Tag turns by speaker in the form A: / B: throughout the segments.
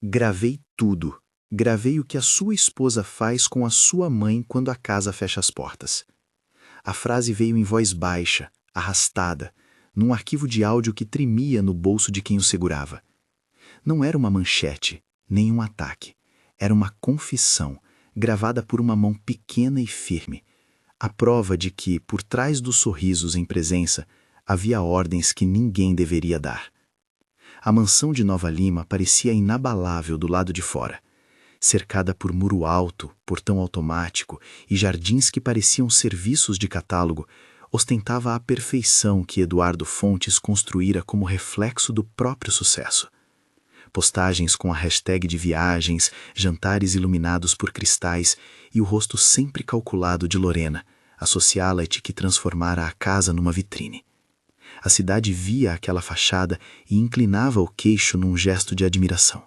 A: Gravei tudo. Gravei o que a sua esposa faz com a sua mãe quando a casa fecha as portas. A frase veio em voz baixa, arrastada, num arquivo de áudio que tremia no bolso de quem o segurava. Não era uma manchete, nem um ataque. Era uma confissão, gravada por uma mão pequena e firme. A prova de que, por trás dos sorrisos em presença, havia ordens que ninguém deveria dar. A mansão de Nova Lima parecia inabalável do lado de fora. Cercada por muro alto, portão automático e jardins que pareciam serviços de catálogo, ostentava a perfeição que Eduardo Fontes construíra como reflexo do próprio sucesso. Postagens com a hashtag de viagens, jantares iluminados por cristais e o rosto sempre calculado de Lorena, associá-la que transformara a casa numa vitrine. A cidade via aquela fachada e inclinava o queixo num gesto de admiração.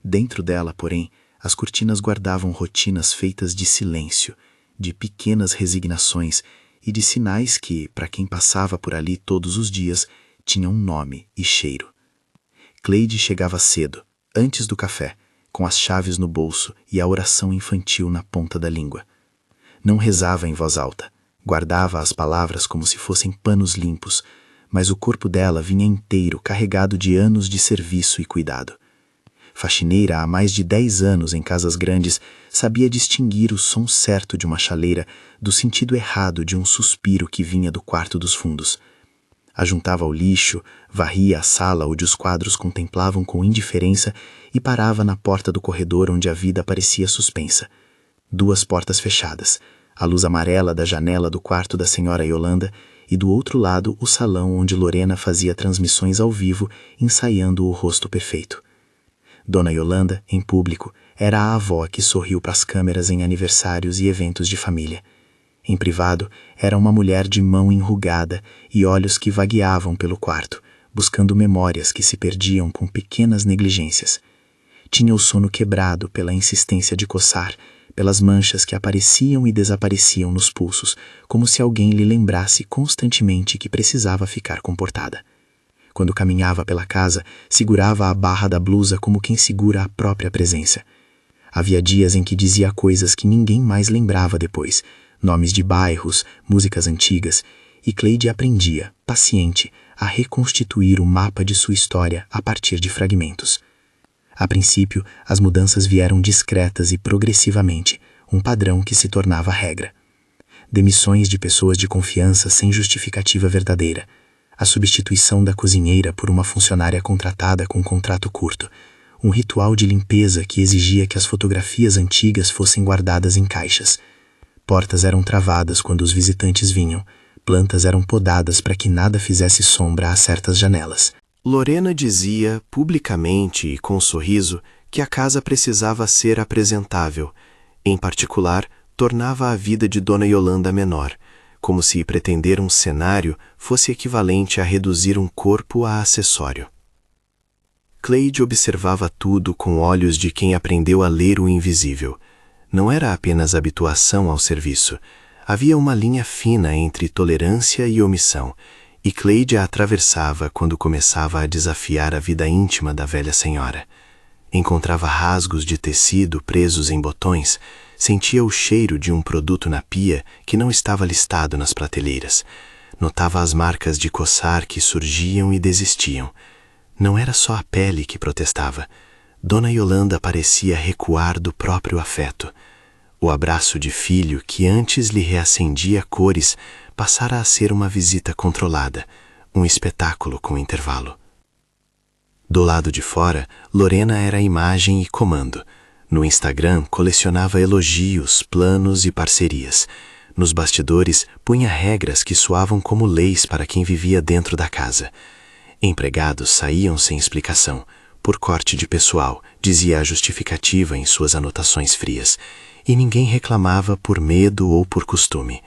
A: Dentro dela, porém, as cortinas guardavam rotinas feitas de silêncio, de pequenas resignações e de sinais que, para quem passava por ali todos os dias, tinham nome e cheiro. Cleide chegava cedo, antes do café, com as chaves no bolso e a oração infantil na ponta da língua. Não rezava em voz alta, guardava as palavras como se fossem panos limpos, mas o corpo dela vinha inteiro carregado de anos de serviço e cuidado. Faxineira há mais de 10 anos em casas grandes, sabia distinguir o som certo de uma chaleira do sentido errado de um suspiro que vinha do quarto dos fundos. Ajuntava o lixo, varria a sala onde os quadros contemplavam com indiferença e parava na porta do corredor onde a vida parecia suspensa. 2 portas fechadas, a luz amarela da janela do quarto da senhora Yolanda e do outro lado o salão onde Lorena fazia transmissões ao vivo, ensaiando o rosto perfeito. Dona Yolanda, em público, era a avó que sorriu para as câmeras em aniversários e eventos de família. Em privado, era uma mulher de mão enrugada e olhos que vagueavam pelo quarto, buscando memórias que se perdiam com pequenas negligências. Tinha o sono quebrado pela insistência de coçar, pelas manchas que apareciam e desapareciam nos pulsos, como se alguém lhe lembrasse constantemente que precisava ficar comportada. Quando caminhava pela casa, segurava a barra da blusa como quem segura a própria presença. Havia dias em que dizia coisas que ninguém mais lembrava depois, nomes de bairros, músicas antigas, e Cleide aprendia, paciente, a reconstituir o mapa de sua história a partir de fragmentos. A princípio, as mudanças vieram discretas e progressivamente, um padrão que se tornava regra. Demissões de pessoas de confiança sem justificativa verdadeira, a substituição da cozinheira por uma funcionária contratada com contrato curto, um ritual de limpeza que exigia que as fotografias antigas fossem guardadas em caixas. Portas eram travadas quando os visitantes vinham, plantas eram podadas para que nada fizesse sombra a certas janelas.
B: Lorena dizia, publicamente e com sorriso, que a casa precisava ser apresentável. Em particular, tornava a vida de Dona Yolanda menor, como se pretender um cenário fosse equivalente a reduzir um corpo a acessório. Cleide observava tudo com olhos de quem aprendeu a ler o invisível. Não era apenas habituação ao serviço. Havia uma linha fina entre tolerância e omissão, e Cleide a atravessava quando começava a desafiar a vida íntima da velha senhora. Encontrava rasgos de tecido presos em botões, sentia o cheiro de um produto na pia que não estava listado nas prateleiras. Notava as marcas de coçar que surgiam e desistiam. Não era só a pele que protestava. Dona Yolanda parecia recuar do próprio afeto. O abraço de filho que antes lhe reacendia cores passara a ser uma visita controlada, um espetáculo com intervalo. Do lado de fora, Lorena era imagem e comando. No Instagram, colecionava elogios, planos e parcerias. Nos bastidores, punha regras que soavam como leis para quem vivia dentro da casa. Empregados saíam sem explicação. Por corte de pessoal, dizia a justificativa em suas anotações frias. E ninguém reclamava por medo ou por costume.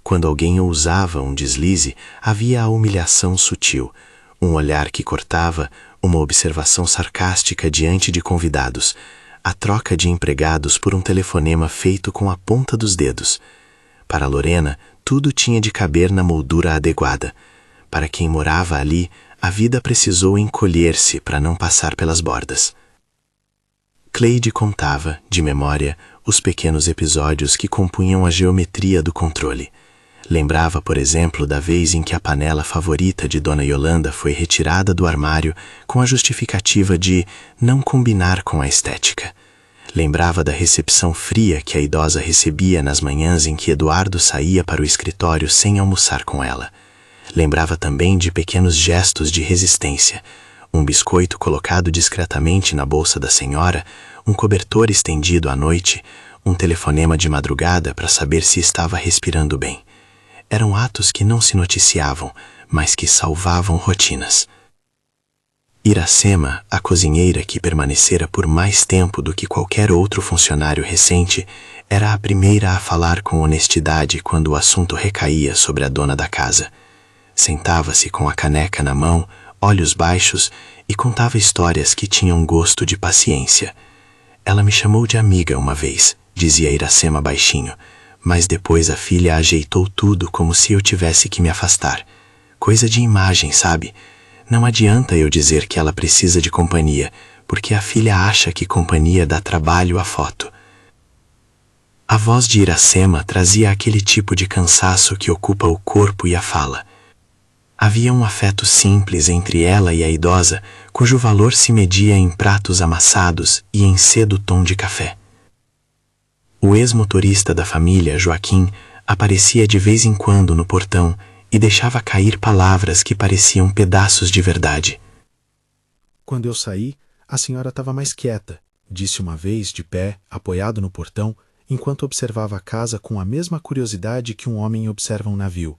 B: Quando alguém ousava um deslize, havia a humilhação sutil. Um olhar que cortava, uma observação sarcástica diante de convidados. A troca de empregados por um telefonema feito com a ponta dos dedos. Para Lorena, tudo tinha de caber na moldura adequada. Para quem morava ali, a vida precisou encolher-se para não passar pelas bordas. Cleide contava, de memória, os pequenos episódios que compunham a geometria do controle. Lembrava, por exemplo, da vez em que a panela favorita de Dona Yolanda foi retirada do armário com a justificativa de não combinar com a estética. Lembrava da recepção fria que a idosa recebia nas manhãs em que Eduardo saía para o escritório sem almoçar com ela. Lembrava também de pequenos gestos de resistência, um biscoito colocado discretamente na bolsa da senhora, um cobertor estendido à noite, um telefonema de madrugada para saber se estava respirando bem. Eram atos que não se noticiavam, mas que salvavam rotinas. Iracema, a cozinheira que permanecera por mais tempo do que qualquer outro funcionário recente, era a primeira a falar com honestidade quando o assunto recaía sobre a dona da casa. Sentava-se com a caneca na mão, olhos baixos, e contava histórias que tinham gosto de paciência. Ela me chamou de amiga uma vez, dizia Iracema baixinho, mas depois a filha ajeitou tudo como se eu tivesse que me afastar. Coisa de imagem, sabe? Não adianta eu dizer que ela precisa de companhia, porque a filha acha que companhia dá trabalho à foto. A voz de Iracema trazia aquele tipo de cansaço que ocupa o corpo e a fala. Havia um afeto simples entre ela e a idosa, cujo valor se media em pratos amassados e em cedo tom de café. O ex-motorista da família, Joaquim, aparecia de vez em quando no portão e deixava cair palavras que pareciam pedaços de verdade.
C: Quando eu saí, a senhora estava mais quieta, disse uma vez, de pé, apoiado no portão, enquanto observava a casa com a mesma curiosidade que um homem observa um navio.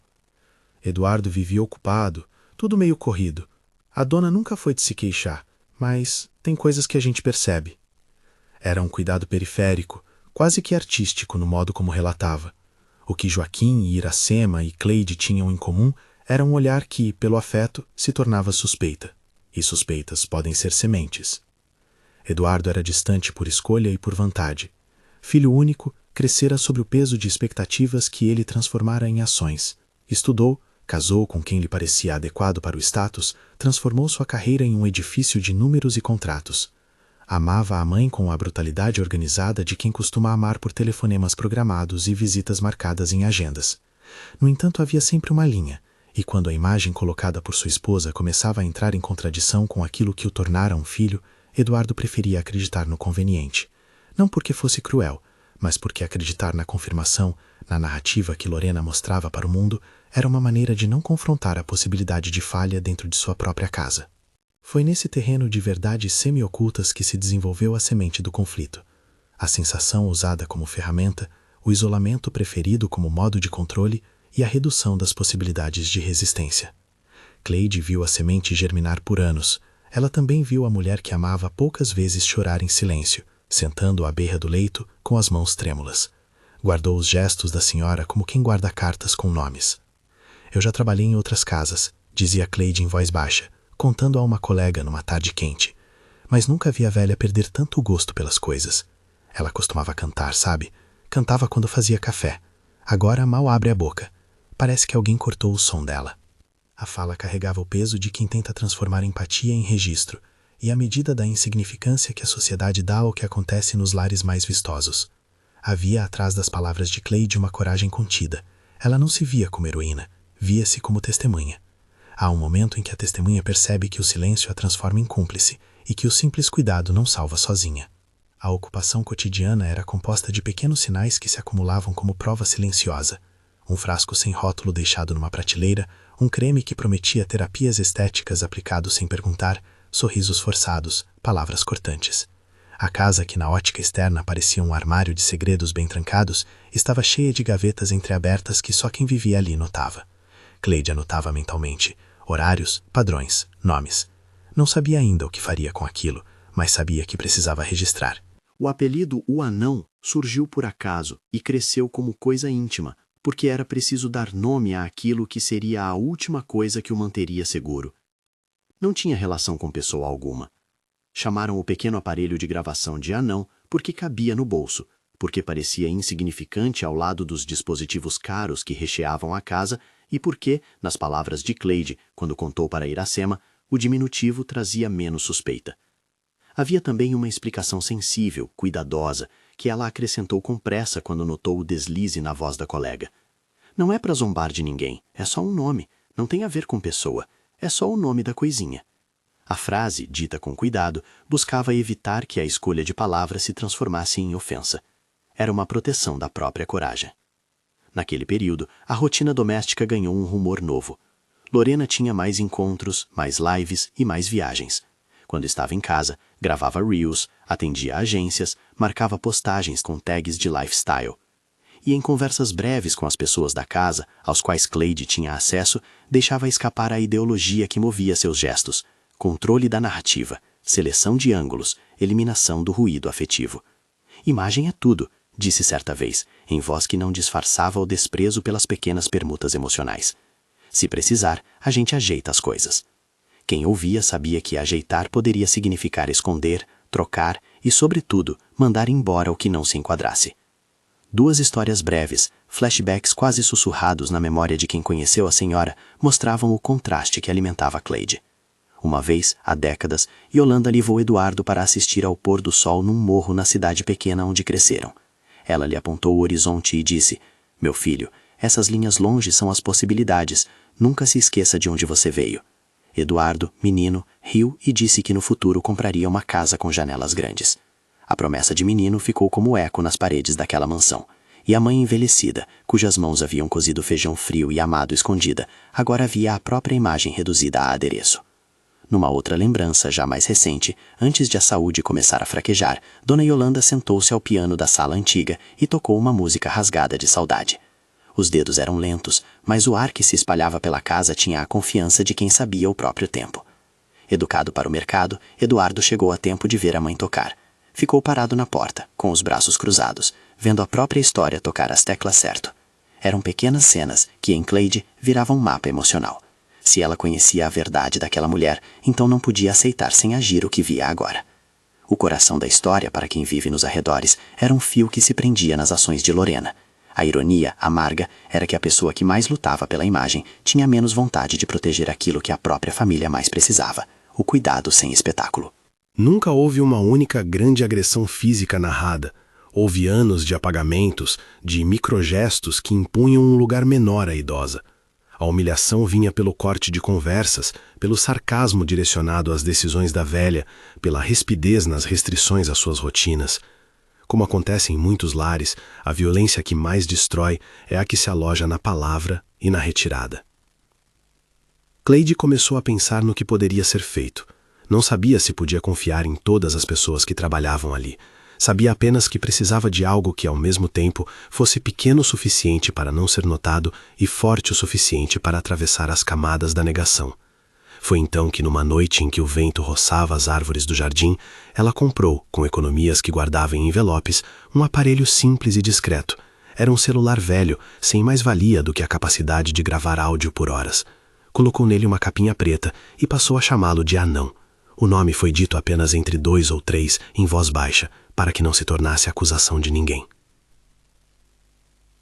C: Eduardo vivia ocupado, tudo meio corrido. A dona nunca foi de se queixar, mas tem coisas que a gente percebe. Era um cuidado periférico, quase que artístico no modo como relatava. O que Joaquim e Iracema e Cleide tinham em comum era um olhar que, pelo afeto, se tornava suspeita. E suspeitas podem ser sementes. Eduardo era distante por escolha e por vontade. Filho único, crescera sob o peso de expectativas que ele transformara em ações. Estudou, casou com quem lhe parecia adequado para o status, transformou sua carreira em um edifício de números e contratos. Amava a mãe com a brutalidade organizada de quem costuma amar por telefonemas programados e visitas marcadas em agendas. No entanto, havia sempre uma linha, e quando a imagem colocada por sua esposa começava a entrar em contradição com aquilo que o tornara um filho, Eduardo preferia acreditar no conveniente. Não porque fosse cruel, mas porque acreditar na confirmação, na narrativa que Lorena mostrava para o mundo, era uma maneira de não confrontar a possibilidade de falha dentro de sua própria casa. Foi nesse terreno de verdades semi-ocultas que se desenvolveu a semente do conflito. A sensação usada como ferramenta, o isolamento preferido como modo de controle e a redução das possibilidades de resistência. Cleide viu a semente germinar por anos. Ela também viu a mulher que amava poucas vezes chorar em silêncio, sentando à beira do leito com as mãos trêmulas. Guardou os gestos da senhora como quem guarda cartas com nomes. Eu já trabalhei em outras casas, dizia Cleide em voz baixa, contando a uma colega numa tarde quente. Mas nunca vi a velha perder tanto gosto pelas coisas. Ela costumava cantar, sabe? Cantava quando fazia café. Agora mal abre a boca. Parece que alguém cortou o som dela. A fala carregava o peso de quem tenta transformar empatia em registro, e a medida da insignificância que a sociedade dá ao que acontece nos lares mais vistosos. Havia atrás das palavras de Cleide uma coragem contida. Ela não se via como heroína, via-se como testemunha. Há um momento em que a testemunha percebe que o silêncio a transforma em cúmplice e que o simples cuidado não salva sozinha. A ocupação cotidiana era composta de pequenos sinais que se acumulavam como prova silenciosa. Um frasco sem rótulo deixado numa prateleira, um creme que prometia terapias estéticas aplicado sem perguntar, sorrisos forçados, palavras cortantes. A casa, que na ótica externa parecia um armário de segredos bem trancados, estava cheia de gavetas entreabertas que só quem vivia ali notava. Cleide anotava mentalmente horários, padrões, nomes. Não sabia ainda o que faria com aquilo, mas sabia que precisava registrar.
A: O apelido O Anão surgiu por acaso e cresceu como coisa íntima, porque era preciso dar nome àquilo que seria a última coisa que o manteria seguro. Não tinha relação com pessoa alguma. Chamaram o pequeno aparelho de gravação de Anão porque cabia no bolso, porque parecia insignificante ao lado dos dispositivos caros que recheavam a casa e porque, nas palavras de Cleide, quando contou para Iracema, o diminutivo trazia menos suspeita.
B: Havia também uma explicação sensível, cuidadosa, que ela acrescentou com pressa quando notou o deslize na voz da colega. Não é para zombar de ninguém, é só um nome, não tem a ver com pessoa, é só o nome da coisinha. A frase, dita com cuidado, buscava evitar que a escolha de palavras se transformasse em ofensa. Era uma proteção da própria coragem. Naquele período, a rotina doméstica ganhou um rumor novo. Lorena tinha mais encontros, mais lives e mais viagens. Quando estava em casa, gravava reels, atendia agências, marcava postagens com tags de lifestyle. E em conversas breves com as pessoas da casa, aos quais Cleide tinha acesso, deixava escapar a ideologia que movia seus gestos: controle da narrativa, seleção de ângulos, eliminação do ruído afetivo. Imagem é tudo, disse certa vez, em voz que não disfarçava o desprezo pelas pequenas permutas emocionais. Se precisar, a gente ajeita as coisas. Quem ouvia sabia que ajeitar poderia significar esconder, trocar e, sobretudo, mandar embora o que não se enquadrasse. 2 histórias breves, flashbacks quase sussurrados na memória de quem conheceu a senhora, mostravam o contraste que alimentava Cleide. Uma vez, há décadas, Yolanda levou Eduardo para assistir ao pôr do sol num morro na cidade pequena onde cresceram. Ela lhe apontou o horizonte e disse: "Meu filho, essas linhas longe são as possibilidades, nunca se esqueça de onde você veio." Eduardo, menino, riu e disse que no futuro compraria uma casa com janelas grandes. A promessa de menino ficou como eco nas paredes daquela mansão. E a mãe envelhecida, cujas mãos haviam cozido feijão frio e amado escondida, agora via a própria imagem reduzida a adereço. Numa outra lembrança, já mais recente, antes de a saúde começar a fraquejar, Dona Yolanda sentou-se ao piano da sala antiga e tocou uma música rasgada de saudade. Os dedos eram lentos, mas o ar que se espalhava pela casa tinha a confiança de quem sabia o próprio tempo. Educado para o mercado, Eduardo chegou a tempo de ver a mãe tocar. Ficou parado na porta, com os braços cruzados, vendo a própria história tocar as teclas certo. Eram pequenas cenas que, em Cleide, viravam um mapa emocional. Se ela conhecia a verdade daquela mulher, então não podia aceitar sem agir o que via agora. O coração da história, para quem vive nos arredores, era um fio que se prendia nas ações de Lorena. A ironia, amarga, era que a pessoa que mais lutava pela imagem tinha menos vontade de proteger aquilo que a própria família mais precisava: o cuidado sem espetáculo.
C: Nunca houve uma única grande agressão física narrada. Houve anos de apagamentos, de microgestos que impunham um lugar menor à idosa. A humilhação vinha pelo corte de conversas, pelo sarcasmo direcionado às decisões da velha, pela rispidez nas restrições às suas rotinas. Como acontece em muitos lares, a violência que mais destrói é a que se aloja na palavra e na retirada. Cleide começou a pensar no que poderia ser feito. Não sabia se podia confiar em todas as pessoas que trabalhavam ali. Sabia apenas que precisava de algo que, ao mesmo tempo, fosse pequeno o suficiente para não ser notado e forte o suficiente para atravessar as camadas da negação. Foi então que, numa noite em que o vento roçava as árvores do jardim, ela comprou, com economias que guardava em envelopes, um aparelho simples e discreto. Era um celular velho, sem mais valia do que a capacidade de gravar áudio por horas. Colocou nele uma capinha preta e passou a chamá-lo de Anão. O nome foi dito apenas entre 2 ou 3, em voz baixa, para que não se tornasse acusação de ninguém.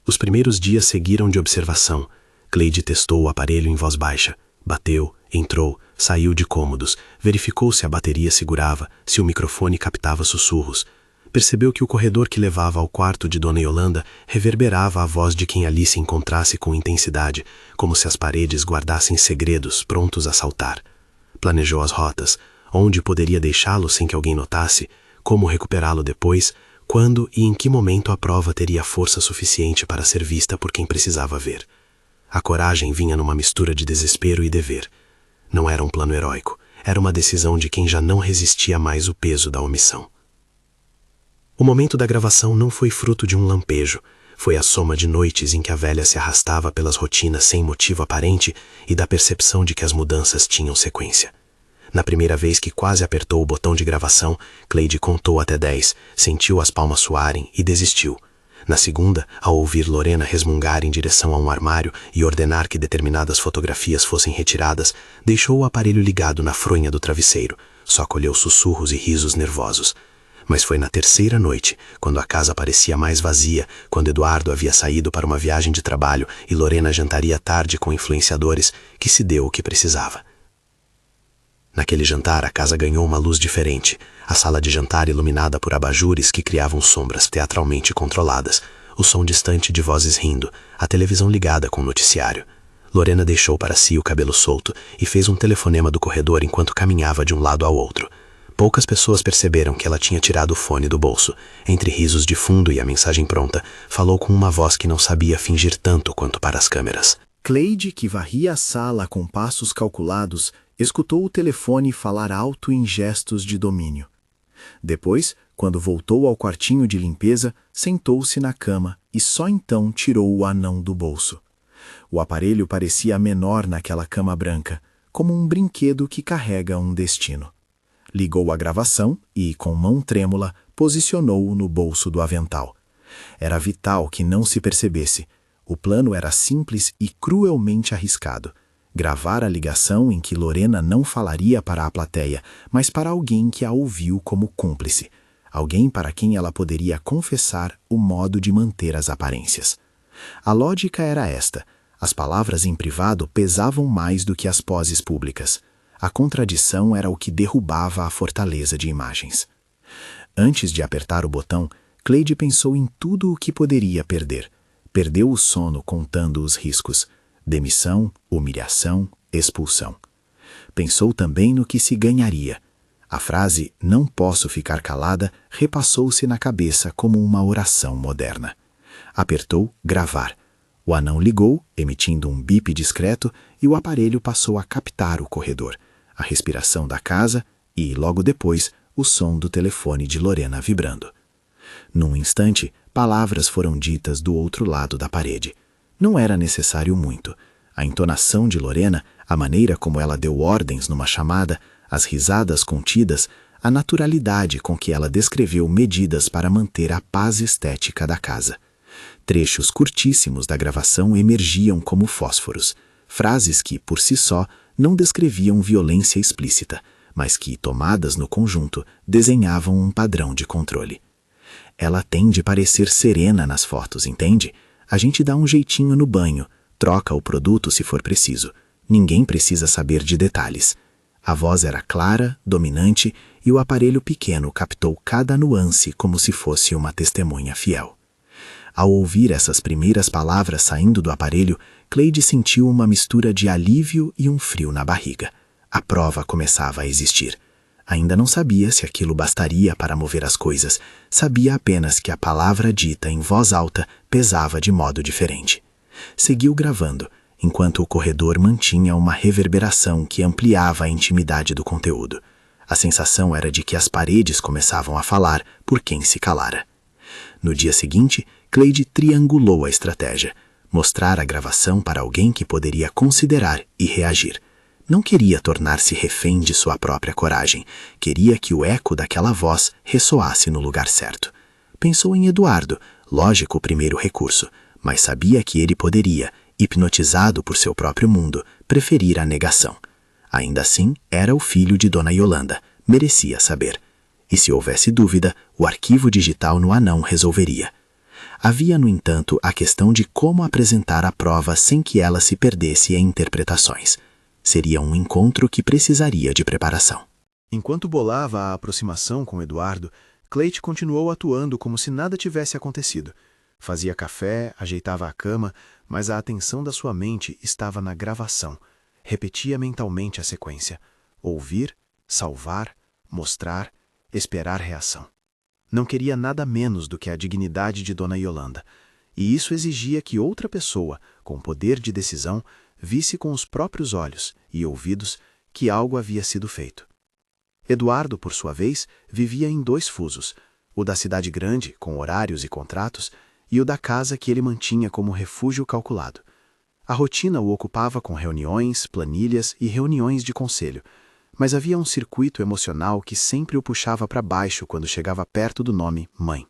C: Os primeiros dias seguiram de observação. Cleide testou o aparelho em voz baixa. Bateu, entrou, saiu de cômodos, verificou se a bateria segurava, se o microfone captava sussurros. Percebeu que o corredor que levava ao quarto de Dona Yolanda reverberava a voz de quem ali se encontrasse com intensidade, como se as paredes guardassem segredos prontos a saltar. Planejou as rotas, onde poderia deixá-lo sem que alguém notasse, como recuperá-lo depois, quando e em que momento a prova teria força suficiente para ser vista por quem precisava ver. A coragem vinha numa mistura de desespero e dever. Não era um plano heróico, era uma decisão de quem já não resistia mais o peso da omissão. O momento da gravação não foi fruto de um lampejo, foi a soma de noites em que a velha se arrastava pelas rotinas sem motivo aparente e da percepção de que as mudanças tinham sequência. Na primeira vez que quase apertou o botão de gravação, Cleide contou até 10, sentiu as palmas suarem e desistiu. Na segunda, ao ouvir Lorena resmungar em direção a um armário e ordenar que determinadas fotografias fossem retiradas, deixou o aparelho ligado na fronha do travesseiro, só colheu sussurros e risos nervosos. Mas foi na terceira noite, quando a casa parecia mais vazia, quando Eduardo havia saído para uma viagem de trabalho e Lorena jantaria tarde com influenciadores, que se deu o que precisava.
B: Naquele jantar, a casa ganhou uma luz diferente. A sala de jantar iluminada por abajures que criavam sombras teatralmente controladas, o som distante de vozes rindo, a televisão ligada com o noticiário. Lorena deixou para si o cabelo solto e fez um telefonema do corredor enquanto caminhava de um lado ao outro. Poucas pessoas perceberam que ela tinha tirado o fone do bolso. Entre risos de fundo e a mensagem pronta, falou com uma voz que não sabia fingir tanto quanto para as câmeras.
A: Cleide, que varria a sala com passos calculados, escutou o telefone falar alto em gestos de domínio. Depois, quando voltou ao quartinho de limpeza, sentou-se na cama e só então tirou o anão do bolso. O aparelho parecia menor naquela cama branca, como um brinquedo que carrega um destino. Ligou a gravação e, com mão trêmula, posicionou-o no bolso do avental. Era vital que não se percebesse. O plano era simples e cruelmente arriscado. Gravar a ligação em que Lorena não falaria para a plateia, mas para alguém que a ouviu como cúmplice. Alguém para quem ela poderia confessar o modo de manter as aparências. A lógica era esta. As palavras em privado pesavam mais do que as poses públicas. A contradição era o que derrubava a fortaleza de imagens. Antes de apertar o botão, Cleide pensou em tudo o que poderia perder. Perdeu o sono contando os riscos. Demissão, humilhação, expulsão. Pensou também no que se ganharia. A frase "não posso ficar calada" repassou-se na cabeça como uma oração moderna. Apertou gravar. O anão ligou, emitindo um bip discreto, e o aparelho passou a captar o corredor, a respiração da casa e, logo depois, o som do telefone de Lorena vibrando. Num instante, palavras foram ditas do outro lado da parede. Não era necessário muito. A entonação de Lorena, a maneira como ela deu ordens numa chamada, as risadas contidas, a naturalidade com que ela descreveu medidas para manter a paz estética da casa. Trechos curtíssimos da gravação emergiam como fósforos, frases que, por si só, não descreviam violência explícita, mas que, tomadas no conjunto, desenhavam um padrão de controle. Ela tem de parecer serena nas fotos, entende? A gente dá um jeitinho no banho, troca o produto se for preciso. Ninguém precisa saber de detalhes. A voz era clara, dominante, e o aparelho pequeno captou cada nuance como se fosse uma testemunha fiel. Ao ouvir essas primeiras palavras saindo do aparelho, Cleide sentiu uma mistura de alívio e um frio na barriga. A prova começava a existir. Ainda não sabia se aquilo bastaria para mover as coisas, sabia apenas que a palavra dita em voz alta pesava de modo diferente. Seguiu gravando, enquanto o corredor mantinha uma reverberação que ampliava a intimidade do conteúdo. A sensação era de que as paredes começavam a falar por quem se calara. No dia seguinte, Cleide triangulou a estratégia, mostrar a gravação para alguém que poderia considerar e reagir. Não queria tornar-se refém de sua própria coragem, queria que o eco daquela voz ressoasse no lugar certo. Pensou em Eduardo, lógico primeiro recurso, mas sabia que ele poderia, hipnotizado por seu próprio mundo, preferir a negação. Ainda assim, era o filho de Dona Yolanda, merecia saber. E se houvesse dúvida, o arquivo digital no anão resolveria. Havia, no entanto, a questão de como apresentar a prova sem que ela se perdesse em interpretações. Seria um encontro que precisaria de preparação.
C: Enquanto bolava a aproximação com Eduardo, Cleide continuou atuando como se nada tivesse acontecido. Fazia café, ajeitava a cama, mas a atenção da sua mente estava na gravação. Repetia mentalmente a sequência: ouvir, salvar, mostrar, esperar reação. Não queria nada menos do que a dignidade de Dona Yolanda, e isso exigia que outra pessoa, com poder de decisão, visse com os próprios olhos e ouvidos que algo havia sido feito. Eduardo, por sua vez, vivia em dois fusos, o da cidade grande, com horários e contratos, e o da casa que ele mantinha como refúgio calculado. A rotina o ocupava com reuniões, planilhas e reuniões de conselho, mas havia um circuito emocional que sempre o puxava para baixo quando chegava perto do nome mãe.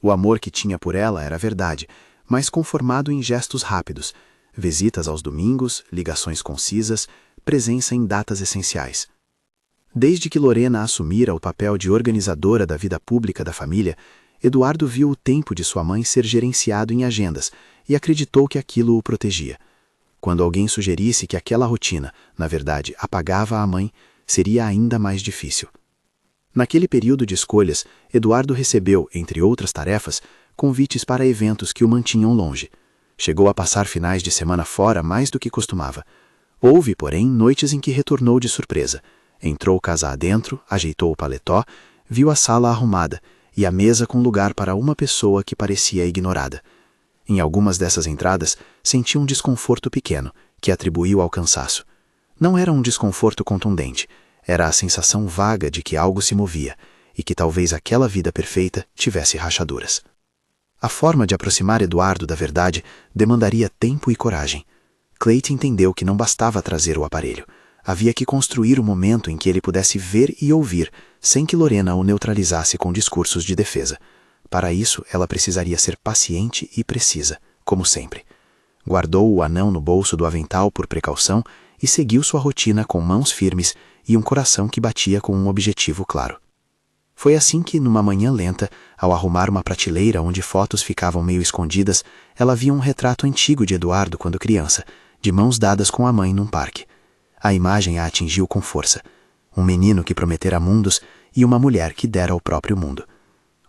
C: O amor que tinha por ela era verdade, mas conformado em gestos rápidos, visitas aos domingos, ligações concisas, presença em datas essenciais. Desde que Lorena assumira o papel de organizadora da vida pública da família, Eduardo viu o tempo de sua mãe ser gerenciado em agendas e acreditou que aquilo o protegia. Quando alguém sugerisse que aquela rotina, na verdade, apagava a mãe,
A: seria ainda mais difícil. Naquele período de escolhas, Eduardo recebeu, entre outras tarefas, convites para eventos que o mantinham longe. Chegou a passar finais de semana fora mais do que costumava. Houve, porém, noites em que retornou de surpresa. Entrou casa adentro, ajeitou o paletó, viu a sala arrumada e a mesa com lugar para uma pessoa que parecia ignorada. Em algumas dessas entradas, sentiu um desconforto pequeno, que atribuiu ao cansaço. Não era um desconforto contundente, era a sensação vaga de que algo se movia e que talvez aquela vida perfeita tivesse rachaduras. A forma de aproximar Eduardo da verdade demandaria tempo e coragem. Clayton entendeu que não bastava trazer o aparelho. Havia que construir o momento em que ele pudesse ver e ouvir, sem que Lorena o neutralizasse com discursos de defesa. Para isso, ela precisaria ser paciente e precisa, como sempre. Guardou o anão no bolso do avental por precaução e seguiu sua rotina com mãos firmes e um coração que batia com um objetivo claro. Foi assim que, numa manhã lenta, ao arrumar uma prateleira onde fotos ficavam meio escondidas, ela viu um retrato antigo de Eduardo quando criança, de mãos dadas com a mãe num parque. A imagem a atingiu com força. Um menino que prometera mundos e uma mulher que dera o próprio mundo.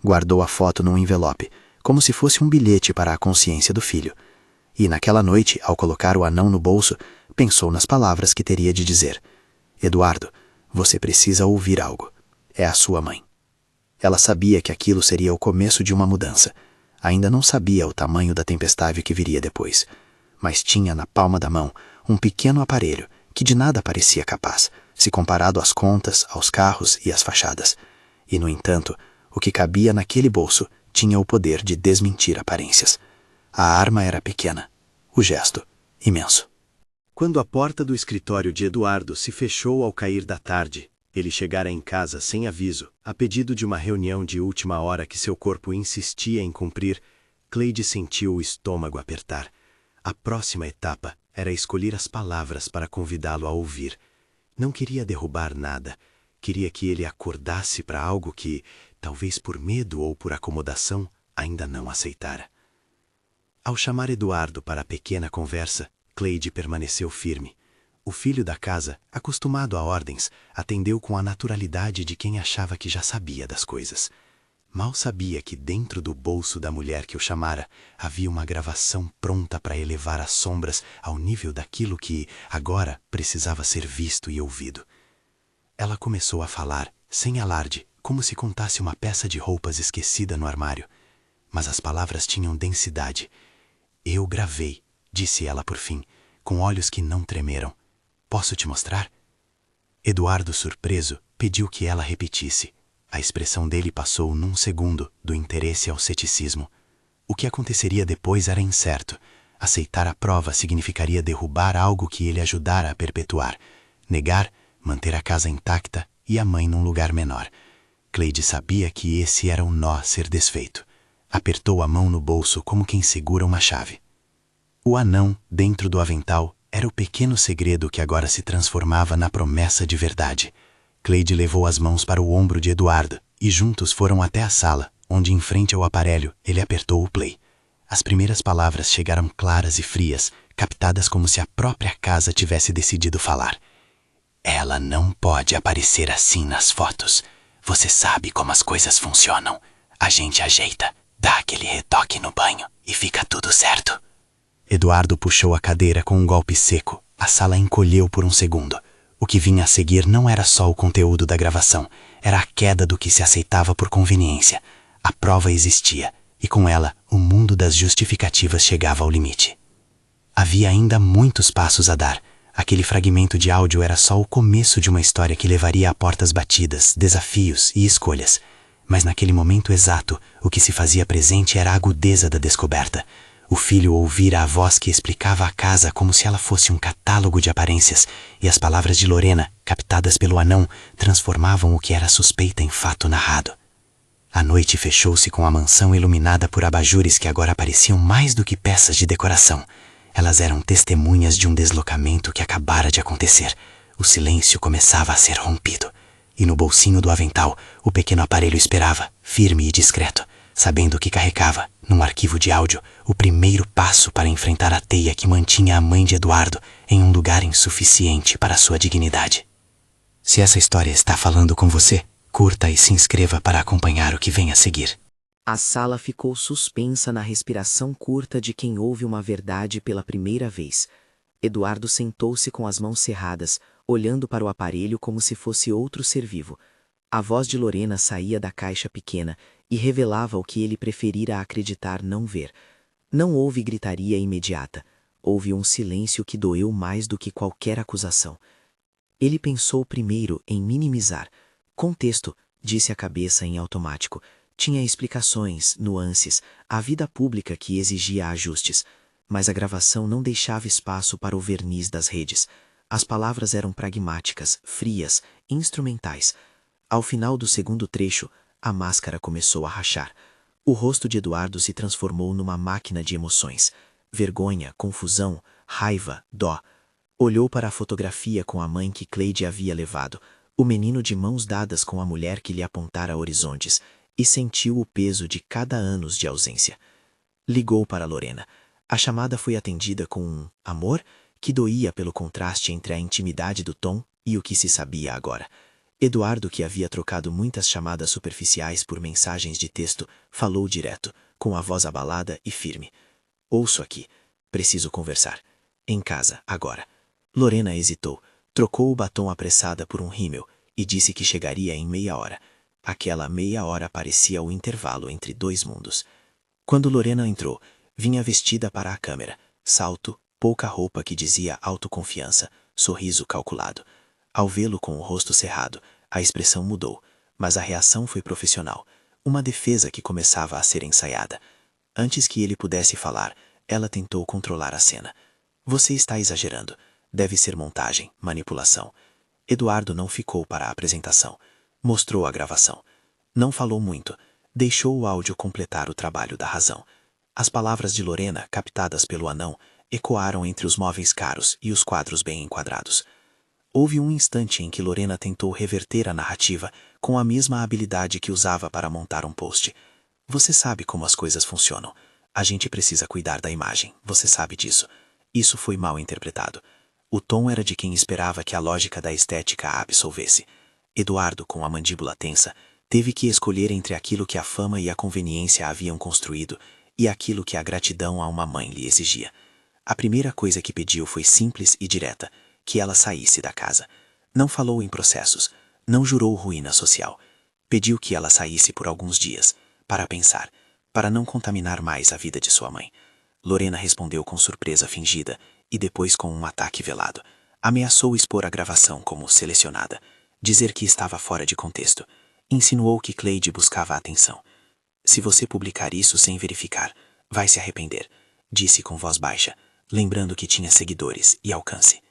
A: Guardou a foto num envelope, como se fosse um bilhete para a consciência do filho. E naquela noite, ao colocar o anão no bolso, pensou nas palavras que teria de dizer. Eduardo, você precisa ouvir algo. É a sua mãe. Ela sabia que aquilo seria o começo de uma mudança. Ainda não sabia o tamanho da tempestade que viria depois. Mas tinha na palma da mão um pequeno aparelho que de nada parecia capaz, se comparado às contas, aos carros e às fachadas. E, no entanto, o que cabia naquele bolso tinha o poder de desmentir aparências. A arma era pequena, o gesto, imenso.
B: Quando a porta do escritório de Eduardo se fechou ao cair da tarde, ele chegara em casa sem aviso, a pedido de uma reunião de última hora que seu corpo insistia em cumprir, Cleide sentiu o estômago apertar. A próxima etapa era escolher as palavras para convidá-lo a ouvir. Não queria derrubar nada. Queria que ele acordasse para algo que, talvez por medo ou por acomodação, ainda não aceitara. Ao chamar Eduardo para a pequena conversa, Cleide permaneceu firme. O filho da casa, acostumado a ordens, atendeu com a naturalidade de quem achava que já sabia das coisas. Mal sabia que dentro do bolso da mulher que o chamara havia uma gravação pronta para elevar as sombras ao nível daquilo que, agora, precisava ser visto e ouvido. Ela começou a falar, sem alarde, como se contasse uma peça de roupas esquecida no armário. Mas as palavras tinham densidade. Eu gravei, disse ela por fim, com olhos que não tremeram. Posso te mostrar? Eduardo, surpreso, pediu que ela repetisse. A expressão dele passou num segundo, do interesse ao ceticismo. O que aconteceria depois era incerto. Aceitar a prova significaria derrubar algo que ele ajudara a perpetuar. Negar, manter a casa intacta e a mãe num lugar menor. Cleide sabia que esse era um nó a ser desfeito. Apertou a mão no bolso como quem segura uma chave. O anão, dentro do avental, era o pequeno segredo que agora se transformava na promessa de verdade. Cleide levou as mãos para o ombro de Eduardo e juntos foram até a sala, onde, em frente ao aparelho, ele apertou o play. As primeiras palavras chegaram claras e frias, captadas como se a própria casa tivesse decidido falar. Ela não pode aparecer assim nas fotos. Você sabe como as coisas funcionam. A gente ajeita, dá aquele retoque no banho e fica tudo certo. Eduardo puxou a cadeira com um golpe seco. A sala encolheu por um segundo. O que vinha a seguir não era só o conteúdo da gravação, era a queda do que se aceitava por conveniência. A prova existia, e com ela, o mundo das justificativas chegava ao limite. Havia ainda muitos passos a dar. Aquele fragmento de áudio era só o começo de uma história que levaria a portas batidas, desafios e escolhas. Mas naquele momento exato, o que se fazia presente era a agudeza da descoberta. O filho ouvira a voz que explicava a casa como se ela fosse um catálogo de aparências, e as palavras de Lorena, captadas pelo anão, transformavam o que era suspeita em fato narrado. A noite fechou-se com a mansão iluminada por abajures que agora pareciam mais do que peças de decoração. Elas eram testemunhas de um deslocamento que acabara de acontecer. O silêncio começava a ser rompido. E no bolsinho do avental, o pequeno aparelho esperava, firme e discreto, sabendo que carregava, num arquivo de áudio, o primeiro passo para enfrentar a teia que mantinha a mãe de Eduardo em um lugar insuficiente para sua dignidade.
D: Se essa história está falando com você, curta e se inscreva para acompanhar o que vem a seguir.
E: A sala ficou suspensa na respiração curta de quem ouve uma verdade pela primeira vez. Eduardo sentou-se com as mãos cerradas, olhando para o aparelho como se fosse outro ser vivo. A voz de Lorena saía da caixa pequena e revelava o que ele preferira acreditar não ver. Não houve gritaria imediata. Houve um silêncio que doeu mais do que qualquer acusação. Ele pensou primeiro em minimizar. Contexto, disse a cabeça em automático. Tinha explicações, nuances, a vida pública que exigia ajustes. Mas a gravação não deixava espaço para o verniz das redes. As palavras eram pragmáticas, frias, instrumentais. Ao final do segundo trecho, a máscara começou a rachar. O rosto de Eduardo se transformou numa máquina de emoções. Vergonha, confusão, raiva, dó. Olhou para a fotografia com a mãe que Cleide havia levado, o menino de mãos dadas com a mulher que lhe apontara horizontes, e sentiu o peso de cada anos de ausência. Ligou para Lorena. A chamada foi atendida com um amor que doía pelo contraste entre a intimidade do tom e o que se sabia agora. Eduardo, que havia trocado muitas chamadas superficiais por mensagens de texto, falou direto, com a voz abalada e firme. Ouço aqui. Preciso conversar. Em casa, agora. Lorena hesitou, trocou o batom apressada por um rímel e disse que chegaria em meia hora. Aquela meia hora parecia o intervalo entre dois mundos. Quando Lorena entrou, vinha vestida para a câmera. Salto, pouca roupa que dizia autoconfiança, sorriso calculado. Ao vê-lo com o rosto cerrado, a expressão mudou, mas a reação foi profissional. Uma defesa que começava a ser ensaiada. Antes que ele pudesse falar, ela tentou controlar a cena. Você está exagerando. Deve ser montagem, manipulação. Eduardo não ficou para a apresentação. Mostrou a gravação. Não falou muito. Deixou o áudio completar o trabalho da razão. As palavras de Lorena, captadas pelo anão, ecoaram entre os móveis caros e os quadros bem enquadrados. Houve um instante em que Lorena tentou reverter a narrativa com a mesma habilidade que usava para montar um post. Você sabe como as coisas funcionam. A gente precisa cuidar da imagem, você sabe disso. Isso foi mal interpretado. O tom era de quem esperava que a lógica da estética a absolvesse. Eduardo, com a mandíbula tensa, teve que escolher entre aquilo que a fama e a conveniência haviam construído e aquilo que a gratidão a uma mãe lhe exigia. A primeira coisa que pediu foi simples e direta, que ela saísse da casa. Não falou em processos, não jurou ruína social. Pediu que ela saísse por alguns dias, para pensar, para não contaminar mais a vida de sua mãe. Lorena respondeu com surpresa fingida e depois com um ataque velado. Ameaçou expor a gravação como selecionada, dizer que estava fora de contexto. Insinuou que Cleide buscava atenção. Se você publicar isso sem verificar, vai se arrepender, disse com voz baixa, lembrando que tinha seguidores e alcance.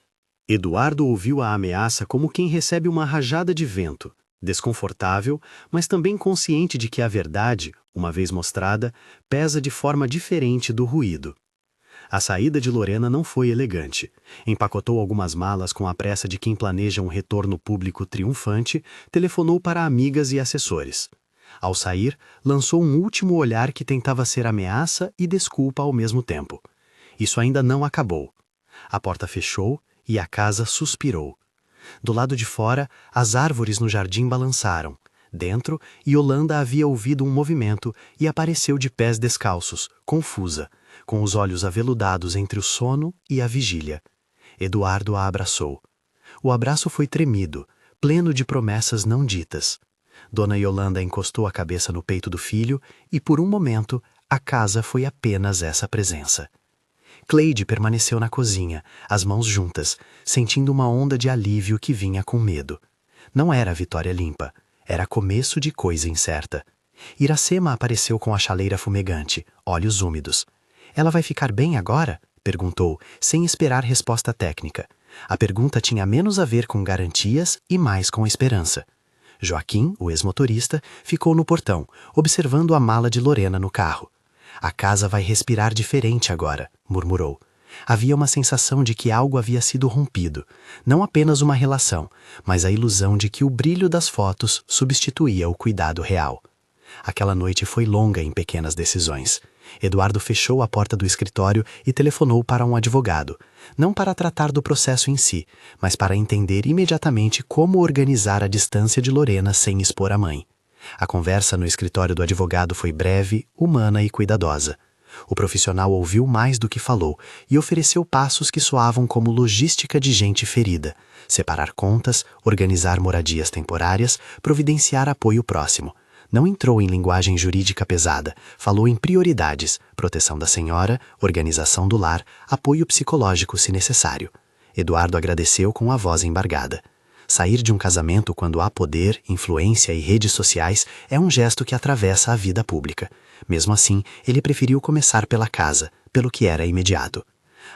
B: Eduardo ouviu a ameaça como quem recebe uma rajada de vento, desconfortável, mas também consciente de que a verdade, uma vez mostrada, pesa de forma diferente do ruído. A saída de Lorena não foi elegante. Empacotou algumas malas com a pressa de quem planeja um retorno público triunfante, telefonou para amigas e assessores. Ao sair, lançou um último olhar que tentava ser ameaça e desculpa ao mesmo tempo. Isso ainda não acabou. A porta fechou e a casa suspirou. Do lado de fora, as árvores no jardim balançaram. Dentro, Yolanda havia ouvido um movimento e apareceu de pés descalços, confusa, com os olhos aveludados entre o sono e a vigília. Eduardo a abraçou. O abraço foi tremido, pleno de promessas não ditas. Dona Yolanda encostou a cabeça no peito do filho e, por um momento, a casa foi apenas essa presença. Cleide permaneceu na cozinha, as mãos juntas, sentindo uma onda de alívio que vinha com medo. Não era vitória limpa, era começo de coisa incerta. Iracema apareceu com a chaleira fumegante, olhos úmidos. Ela vai ficar bem agora? Perguntou, sem esperar resposta técnica. A pergunta tinha menos a ver com garantias e mais com esperança. Joaquim, o ex-motorista, ficou no portão, observando a mala de Lorena no carro. A casa vai respirar diferente agora, murmurou. Havia uma sensação de que algo havia sido rompido, não apenas uma relação, mas a ilusão de que o brilho das fotos substituía o cuidado real. Aquela noite foi longa em pequenas decisões. Eduardo fechou a porta do escritório e telefonou para um advogado, não para tratar do processo em si, mas para entender imediatamente como organizar a distância de Lorena sem expor a mãe. A conversa no escritório do advogado foi breve, humana e cuidadosa. O profissional ouviu mais do que falou e ofereceu passos que soavam como logística de gente ferida: separar contas, organizar moradias temporárias, providenciar apoio próximo. Não entrou em linguagem jurídica pesada, falou em prioridades: proteção da senhora, organização do lar, apoio psicológico se necessário. Eduardo agradeceu com a voz embargada. Sair de um casamento quando há poder, influência e redes sociais é um gesto que atravessa a vida pública. Mesmo assim, ele preferiu começar pela casa, pelo que era imediato.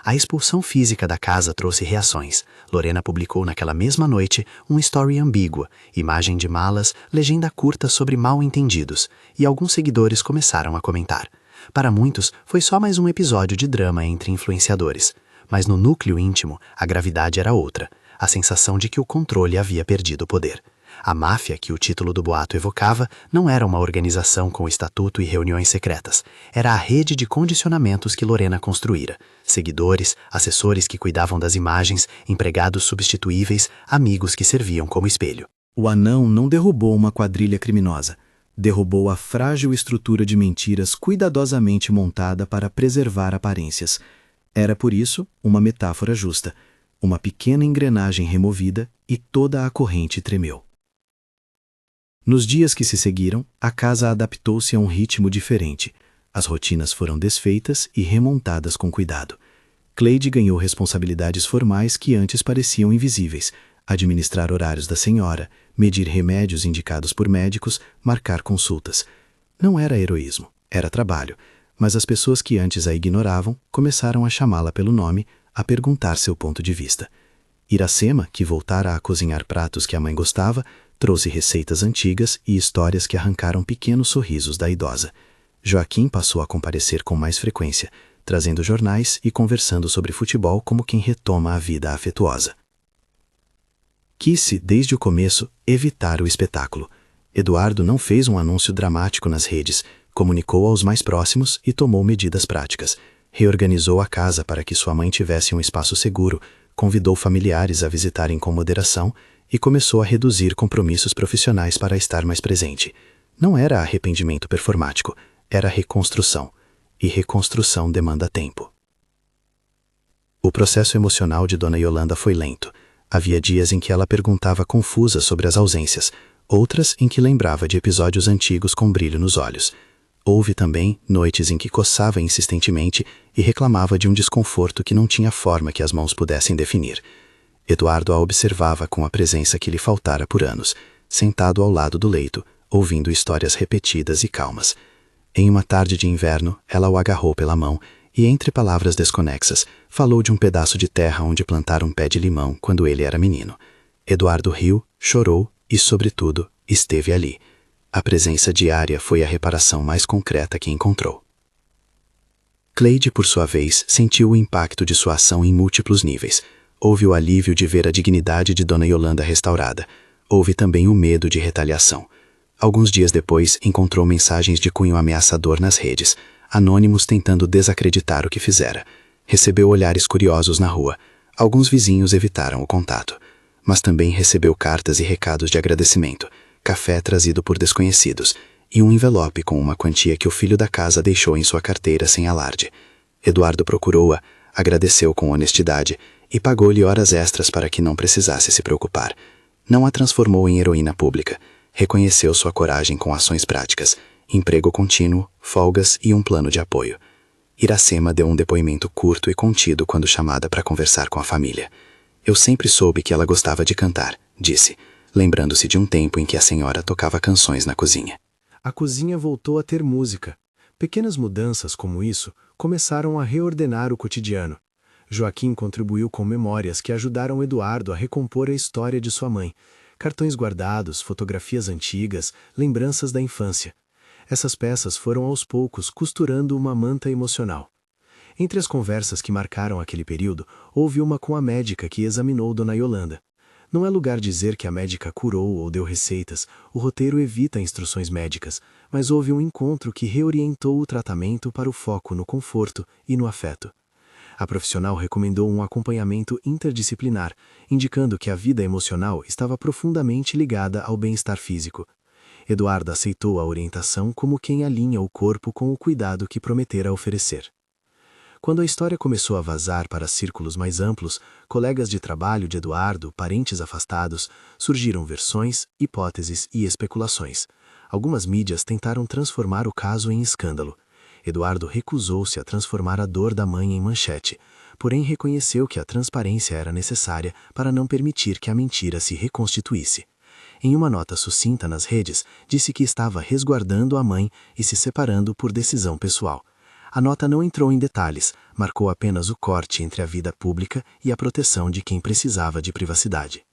B: A expulsão física da casa trouxe reações. Lorena publicou naquela mesma noite um story ambígua, imagem de malas, legenda curta sobre mal-entendidos, e alguns seguidores começaram a comentar. Para muitos, foi só mais um episódio de drama entre influenciadores. Mas no núcleo íntimo, a gravidade era outra: a sensação de que o controle havia perdido o poder. A máfia que o título do boato evocava não era uma organização com estatuto e reuniões secretas. Era a rede de condicionamentos que Lorena construíra. Seguidores, assessores que cuidavam das imagens, empregados substituíveis, amigos que serviam como espelho.
A: O anão não derrubou uma quadrilha criminosa. Derrubou a frágil estrutura de mentiras cuidadosamente montada para preservar aparências. Era, por isso, uma metáfora justa. Uma pequena engrenagem removida e toda a corrente tremeu. Nos dias que se seguiram, a casa adaptou-se a um ritmo diferente. As rotinas foram desfeitas e remontadas com cuidado. Cleide ganhou responsabilidades formais que antes pareciam invisíveis: administrar horários da senhora, medir remédios indicados por médicos, marcar consultas. Não era heroísmo, era trabalho, mas as pessoas que antes a ignoravam começaram a chamá-la pelo nome, a perguntar seu ponto de vista. Iracema, que voltara a cozinhar pratos que a mãe gostava, trouxe receitas antigas e histórias que arrancaram pequenos sorrisos da idosa. Joaquim passou a comparecer com mais frequência, trazendo jornais e conversando sobre futebol como quem retoma a vida afetuosa. Quis-se, desde o começo, evitar o espetáculo. Eduardo não fez um anúncio dramático nas redes, comunicou aos mais próximos e tomou medidas práticas. Reorganizou a casa para que sua mãe tivesse um espaço seguro, convidou familiares a visitarem com moderação e começou a reduzir compromissos profissionais para estar mais presente. Não era arrependimento performático, era reconstrução. E reconstrução demanda tempo. O processo emocional de Dona Yolanda foi lento. Havia dias em que ela perguntava confusa sobre as ausências, outras em que lembrava de episódios antigos com brilho nos olhos. Houve também noites em que coçava insistentemente e reclamava de um desconforto que não tinha forma que as mãos pudessem definir. Eduardo a observava com a presença que lhe faltara por anos, sentado ao lado do leito, ouvindo histórias repetidas e calmas. Em uma tarde de inverno, ela o agarrou pela mão e, entre palavras desconexas, falou de um pedaço de terra onde plantar um pé de limão quando ele era menino. Eduardo riu, chorou e, sobretudo, esteve ali. A presença diária foi a reparação mais concreta que encontrou. Cleide, por sua vez, sentiu o impacto de sua ação em múltiplos níveis. Houve o alívio de ver a dignidade de Dona Yolanda restaurada. Houve também o medo de retaliação. Alguns dias depois, encontrou mensagens de cunho ameaçador nas redes, anônimos tentando desacreditar o que fizera. Recebeu olhares curiosos na rua. Alguns vizinhos evitaram o contato. Mas também recebeu cartas e recados de agradecimento, café trazido por desconhecidos e um envelope com uma quantia que o filho da casa deixou em sua carteira sem alarde. Eduardo procurou-a, agradeceu com honestidade e pagou-lhe horas extras para que não precisasse se preocupar. Não a transformou em heroína pública. Reconheceu sua coragem com ações práticas, emprego contínuo, folgas e um plano de apoio. Iracema deu um depoimento curto e contido quando chamada para conversar com a família. Eu sempre soube que ela gostava de cantar, disse, lembrando-se de um tempo em que a senhora tocava canções na cozinha.
C: A cozinha voltou a ter música. Pequenas mudanças como isso começaram a reordenar o cotidiano. Joaquim contribuiu com memórias que ajudaram Eduardo a recompor a história de sua mãe. Cartões guardados, fotografias antigas, lembranças da infância. Essas peças foram aos poucos costurando uma manta emocional. Entre as conversas que marcaram aquele período, houve uma com a médica que examinou Dona Yolanda.
B: Não é lugar dizer que a médica curou ou deu receitas, o roteiro evita instruções médicas, mas houve um encontro que reorientou o tratamento para o foco no conforto e no afeto. A profissional recomendou um acompanhamento interdisciplinar, indicando que a vida emocional estava profundamente ligada ao bem-estar físico. Eduardo aceitou a orientação como quem alinha o corpo com o cuidado que prometera oferecer. Quando a história começou a vazar para círculos mais amplos, colegas de trabalho de Eduardo, parentes afastados, surgiram versões, hipóteses e especulações. Algumas mídias tentaram transformar o caso em escândalo. Eduardo recusou-se a transformar a dor da mãe em manchete, porém reconheceu que a transparência era necessária para não permitir que a mentira se reconstituísse. Em uma nota sucinta nas redes, disse que estava resguardando a mãe e se separando por decisão pessoal. A nota não entrou em detalhes, marcou apenas o corte entre a vida pública e a proteção de quem precisava de privacidade.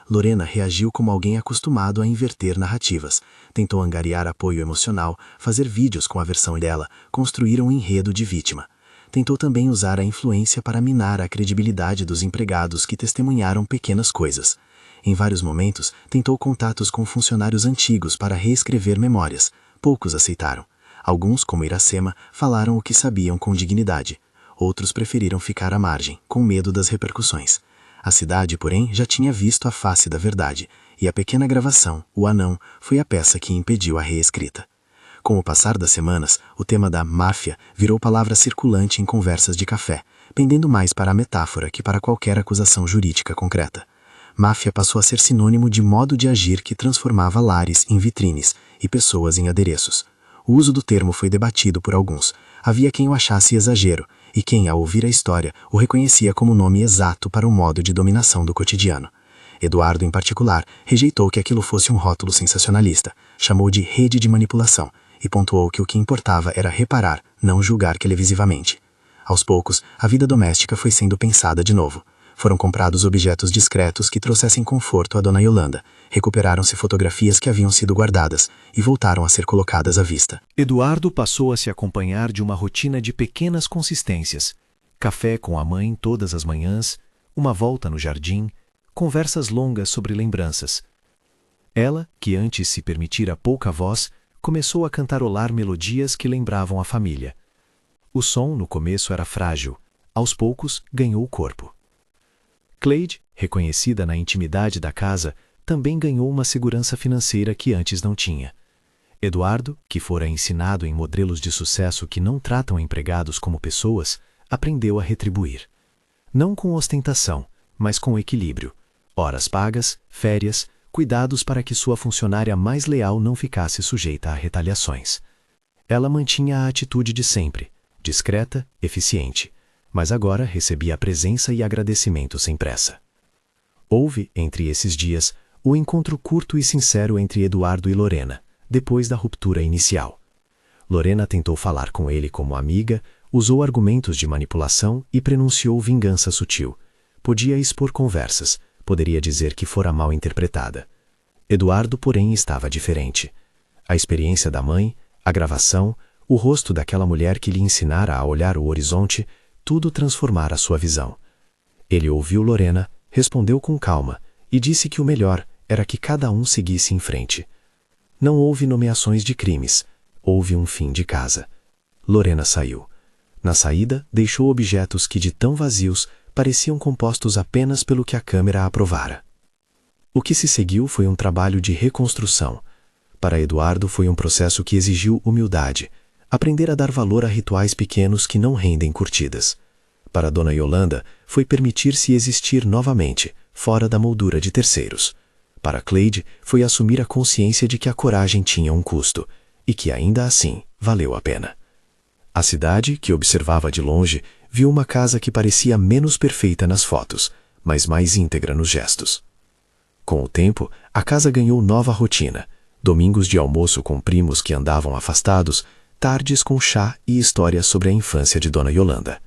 B: Lorena reagiu como alguém acostumado a inverter narrativas. Tentou angariar apoio emocional, fazer vídeos com a versão dela, construir um enredo de vítima. Tentou também usar a influência para minar a credibilidade dos empregados que testemunharam pequenas coisas. Em vários momentos, tentou contatos com funcionários antigos para reescrever memórias. Poucos aceitaram. Alguns, como Iracema, falaram o que sabiam com dignidade. Outros preferiram ficar à margem, com medo das repercussões. A cidade, porém, já tinha visto a face da verdade, e a pequena gravação, O Anão, foi a peça que impediu a reescrita. Com o passar das semanas, o tema da máfia virou palavra circulante em conversas de café, pendendo mais para a metáfora que para qualquer acusação jurídica concreta. Máfia passou a ser sinônimo de modo de agir que transformava lares em vitrines e pessoas em adereços. O uso do termo foi debatido por alguns. Havia quem o achasse exagero, e quem, ao ouvir a história, o reconhecia como nome exato para um modo de dominação do cotidiano. Eduardo, em particular, rejeitou que aquilo fosse um rótulo sensacionalista, chamou de rede de manipulação, e pontuou que o que importava era reparar, não julgar televisivamente. Aos poucos, a vida doméstica foi sendo pensada de novo. Foram comprados objetos discretos que trouxessem conforto à dona Yolanda, recuperaram-se fotografias que haviam sido guardadas e voltaram a ser colocadas à vista.
F: Eduardo passou a se acompanhar de uma rotina de pequenas consistências. Café com a mãe todas as manhãs, uma volta no jardim, conversas longas sobre lembranças. Ela, que antes se permitira pouca voz, começou a cantarolar melodias que lembravam a família. O som, no começo, era frágil. Aos poucos, ganhou corpo. Cleide, reconhecida na intimidade da casa, também ganhou uma segurança financeira que antes não tinha. Eduardo, que fora ensinado em modelos de sucesso que não tratam empregados como pessoas, aprendeu a retribuir. Não com ostentação, mas com equilíbrio. Horas pagas, férias, cuidados para que sua funcionária mais leal não ficasse sujeita a retaliações. Ela mantinha a atitude de sempre, discreta, eficiente, mas agora recebia a presença e agradecimento sem pressa. Houve, entre esses dias, o encontro curto e sincero entre Eduardo e Lorena, depois da ruptura inicial. Lorena tentou falar com ele como amiga, usou argumentos de manipulação e prenunciou vingança sutil. Podia expor conversas, poderia dizer que fora mal interpretada. Eduardo, porém, estava diferente. A experiência da mãe, a gravação, o rosto daquela mulher que lhe ensinara a olhar o horizonte, tudo transformara sua visão. Ele ouviu Lorena, respondeu com calma e disse que o melhor era que cada um seguisse em frente. Não houve nomeações de crimes, houve um fim de casa. Lorena saiu. Na saída, deixou objetos que, de tão vazios, pareciam compostos apenas pelo que a câmera aprovara. O que se seguiu foi um trabalho de reconstrução. Para Eduardo foi um processo que exigiu humildade, aprender a dar valor a rituais pequenos que não rendem curtidas. Para Dona Yolanda, foi permitir-se existir novamente, fora da moldura de terceiros. Para Cleide, foi assumir a consciência de que a coragem tinha um custo, e que ainda assim valeu a pena. A cidade, que observava de longe, viu uma casa que parecia menos perfeita nas fotos, mas mais íntegra nos gestos. Com o tempo, a casa ganhou nova rotina, domingos de almoço com primos que andavam afastados, tardes com chá e histórias sobre a infância de Dona Yolanda.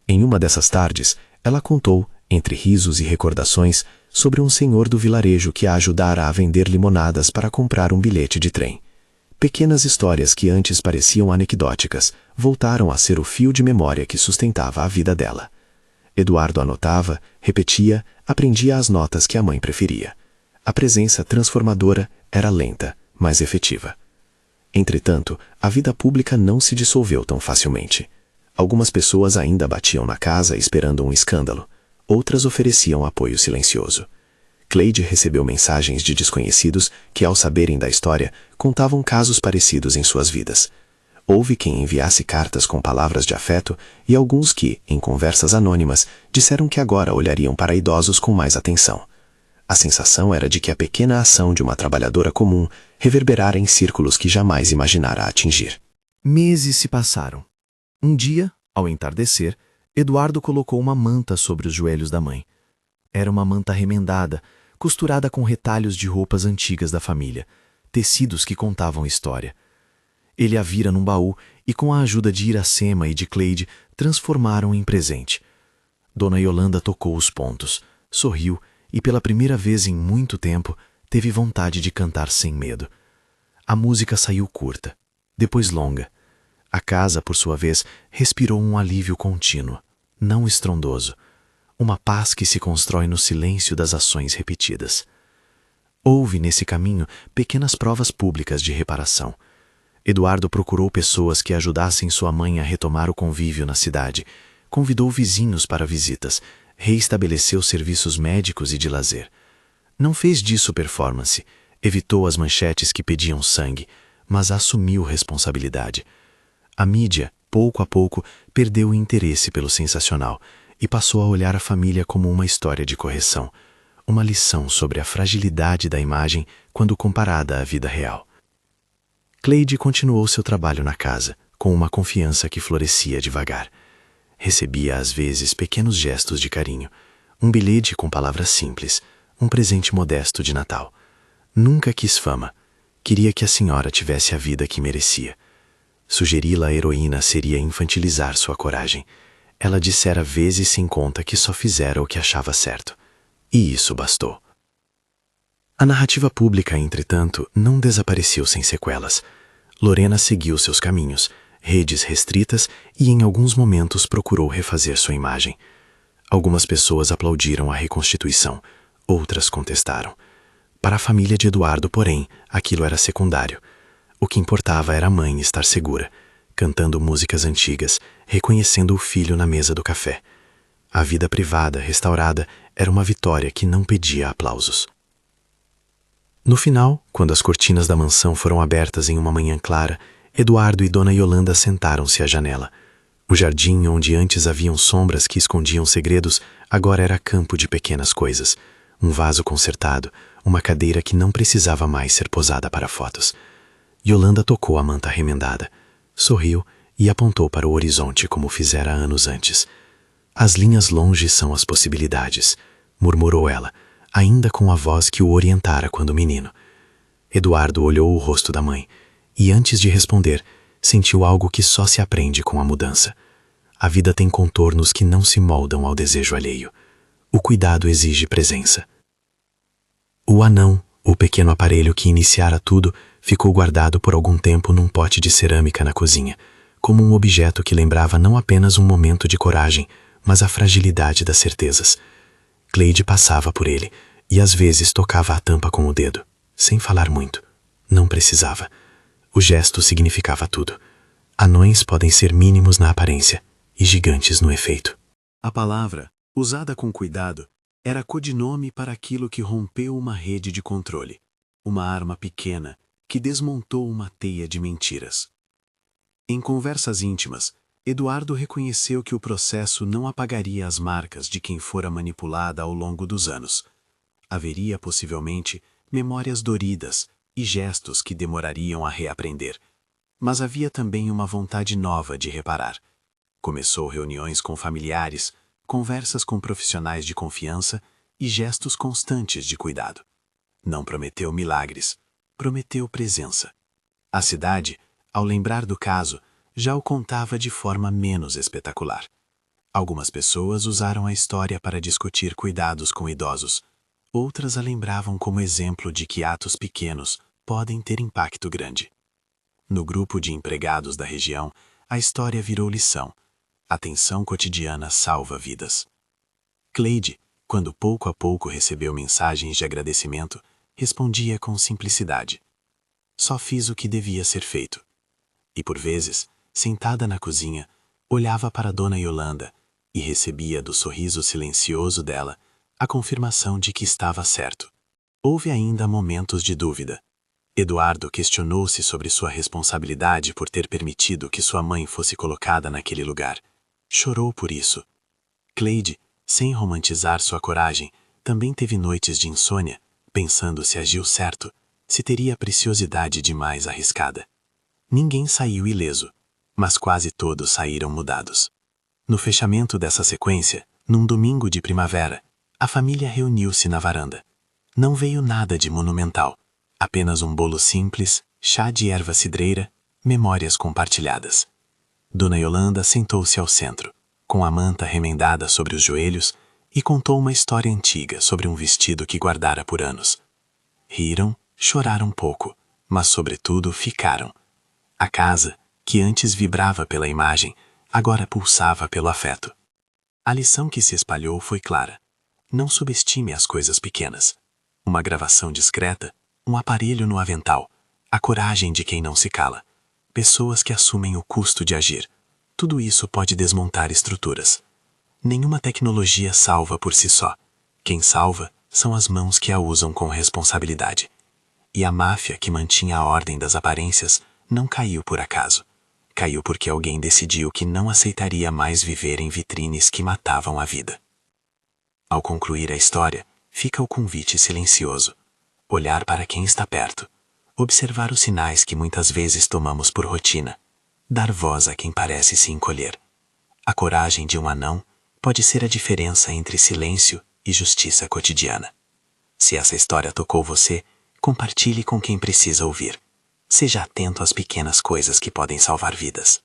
F: Em uma dessas tardes, ela contou, entre risos e recordações, sobre um senhor do vilarejo que a ajudara a vender limonadas para comprar um bilhete de trem. Pequenas histórias que antes pareciam anecdóticas voltaram a ser o fio de memória que sustentava a vida dela.
B: Eduardo anotava, repetia, aprendia as notas que a mãe preferia. A presença transformadora era lenta, mas efetiva. Entretanto, a vida pública não se dissolveu tão facilmente. Algumas pessoas ainda batiam na casa esperando um escândalo. Outras ofereciam apoio silencioso. Cleide recebeu mensagens de desconhecidos que, ao saberem da história, contavam casos parecidos em suas vidas. Houve quem enviasse cartas com palavras de afeto e alguns que, em conversas anônimas, disseram que agora olhariam para idosos com mais atenção. A sensação era de que a pequena ação de uma trabalhadora comum reverberara em círculos que jamais imaginara atingir.
F: Meses se passaram. Um dia, ao entardecer, Eduardo colocou uma manta sobre os joelhos da mãe. Era uma manta remendada, costurada com retalhos de roupas antigas da família, tecidos que contavam história. Ele a vira num baú e, com a ajuda de Iracema e de Cleide, transformaram em presente. Dona Yolanda tocou os pontos, sorriu e, pela primeira vez em muito tempo, teve vontade de cantar sem medo. A música saiu curta, depois longa. A casa, por sua vez, respirou um alívio contínuo, não estrondoso, uma paz que se constrói no silêncio das ações repetidas. Houve, nesse caminho, pequenas provas públicas de reparação. Eduardo procurou pessoas que ajudassem sua mãe a retomar o convívio na cidade, convidou vizinhos para visitas, reestabeleceu serviços médicos e de lazer. Não fez disso performance, evitou as manchetes que pediam sangue, mas assumiu responsabilidade. A mídia, pouco a pouco, perdeu o interesse pelo sensacional e passou a olhar a família como uma história de correção, uma lição sobre a fragilidade da imagem quando comparada à vida real. Cleide continuou seu trabalho na casa, com uma confiança que florescia devagar. Recebia às vezes pequenos gestos de carinho, um bilhete com palavras simples, um presente modesto de Natal. Nunca quis fama, queria que a senhora tivesse a vida que merecia. Sugeri-la a heroína seria infantilizar sua coragem. Ela dissera vezes sem conta que só fizera o que achava certo. E isso bastou. A narrativa pública, entretanto, não desapareceu sem sequelas. Lorena seguiu seus caminhos, redes restritas e em alguns momentos procurou refazer sua imagem. Algumas pessoas aplaudiram a reconstituição, outras contestaram. Para a família de Eduardo, porém, aquilo era secundário. O que importava era a mãe estar segura, cantando músicas antigas, reconhecendo o filho na mesa do café. A vida privada, restaurada, era uma vitória que não pedia aplausos. No final, quando as cortinas da mansão foram abertas em uma manhã clara, Eduardo e Dona Yolanda sentaram-se à janela. O jardim, onde antes haviam sombras que escondiam segredos, agora era campo de pequenas coisas. Um vaso consertado, uma cadeira que não precisava mais ser posada para fotos. Yolanda tocou a manta remendada, sorriu e apontou para o horizonte como fizera anos antes. As linhas longe são as possibilidades, murmurou ela, ainda com a voz que o orientara quando menino. Eduardo olhou o rosto da mãe e, antes de responder, sentiu algo que só se aprende com a mudança. A vida tem contornos que não se moldam ao desejo alheio. O cuidado exige presença. O anão, o pequeno aparelho que iniciara tudo, ficou guardado por algum tempo num pote de cerâmica na cozinha, como um objeto que lembrava não apenas um momento de coragem, mas a fragilidade das certezas. Cleide passava por ele e às vezes tocava a tampa com o dedo, sem falar muito. Não precisava. O gesto significava tudo. Anões podem ser mínimos na aparência e gigantes no efeito.
B: A palavra, usada com cuidado, era codinome para aquilo que rompeu uma rede de controle, uma arma pequena que desmontou uma teia de mentiras. Em conversas íntimas, Eduardo reconheceu que o processo não apagaria as marcas de quem fora manipulada ao longo dos anos. Haveria, possivelmente, memórias doridas e gestos que demorariam a reaprender. Mas havia também uma vontade nova de reparar. Começou reuniões com familiares, conversas com profissionais de confiança e gestos constantes de cuidado. Não prometeu milagres, prometeu presença. A cidade, ao lembrar do caso, já o contava de forma menos espetacular. Algumas pessoas usaram a história para discutir cuidados com idosos. Outras a lembravam como exemplo de que atos pequenos podem ter impacto grande. No grupo de empregados da região, a história virou lição. Atenção cotidiana salva vidas. Cleide, quando pouco a pouco recebeu mensagens de agradecimento, respondia com simplicidade. Só fiz o que devia ser feito. E por vezes, sentada na cozinha, olhava para Dona Yolanda e recebia do sorriso silencioso dela a confirmação de que estava certo. Houve ainda momentos de dúvida. Eduardo questionou-se sobre sua responsabilidade por ter permitido que sua mãe fosse colocada naquele lugar. Chorou por isso. Cleide, sem romantizar sua coragem, também teve noites de insônia, pensando se agiu certo, se teria preciosidade demais arriscada. Ninguém saiu ileso, mas quase todos saíram mudados. No fechamento dessa sequência, num domingo de primavera, a família reuniu-se na varanda. Não veio nada de monumental, apenas um bolo simples, chá de erva cidreira, memórias compartilhadas. Dona Yolanda sentou-se ao centro, com a manta remendada sobre os joelhos, e contou uma história antiga sobre um vestido que guardara por anos. Riram, choraram pouco, mas sobretudo ficaram. A casa, que antes vibrava pela imagem, agora pulsava pelo afeto. A lição que se espalhou foi clara. Não subestime as coisas pequenas. Uma gravação discreta, um aparelho no avental, a coragem de quem não se cala, pessoas que assumem o custo de agir. Tudo isso pode desmontar estruturas. Nenhuma tecnologia salva por si só. Quem salva são as mãos que a usam com responsabilidade. E a máfia que mantinha a ordem das aparências não caiu por acaso. Caiu porque alguém decidiu que não aceitaria mais viver em vitrines que matavam a vida. Ao concluir a história, fica o convite silencioso. Olhar para quem está perto. Observar os sinais que muitas vezes tomamos por rotina. Dar voz a quem parece se encolher. A coragem de um anão pode ser a diferença entre silêncio e justiça cotidiana. Se essa história tocou você, compartilhe com quem precisa ouvir. Seja atento às pequenas coisas que podem salvar vidas.